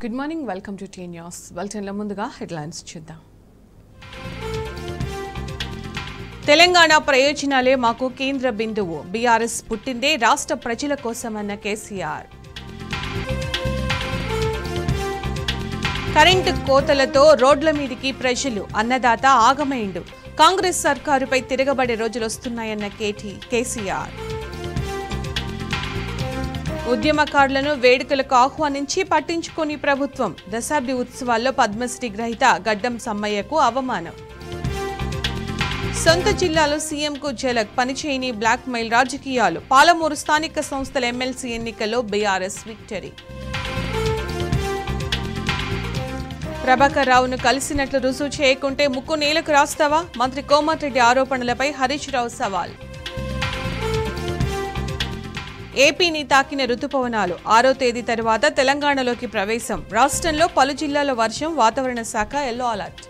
Good morning welcome to T news బులెటిన్ల ముందుగా headlines చూద్దాం. తెలంగాణ ప్రయోజనాలే మాకు కేంద్ర బిందువు. బీఆర్ఎస్ పుట్టిందే రాష్ట్ర ప్రజల కోసమన్న కేసీఆర్. కరెంటు కోతలతో రోడ్ల మీదికి ప్రజలు, అన్నదాత ఆగమైండు. కాంగ్రెస్ సర్కారుపై తిరగబడే రోజులొస్తున్నాయన్న కేసీఆర్. ఉద్యమకారులను వేడుకలకు ఆహ్వానించి పట్టించుకోని ప్రభుత్వం. దశాబ్ది ఉత్సవాల్లో పద్మశ్రీ గ్రహీత గడ్డం సమ్మయ్యకు అవమానం. సొంత జిల్లాలో సీఎంకు జలక్, పనిచేయని బ్లాక్ మెయిల్ రాజకీయాలు. పాలమూరు స్థానిక సంస్థల ఎమ్మెల్సీ ఎన్నికల్లో బీఆర్ఎస్ విక్టరీ. ప్రభాకర్ రావును కలిసినట్లు రుజువు చేయకుంటే ముక్కు నేలకు రాస్తావా? మంత్రి కోమటిరెడ్డి ఆరోపణలపై హరీష్ రావు సవాల్. ఏపీని తాకిన రుతుపవనాలు 6వ తేదీ తర్వాత తెలంగాణలోకి ప్రవేశం. రాష్ట్రంలో పలు జిల్లాల వర్షం. వాతావరణ శాఖ ఎల్లో అలర్ట్.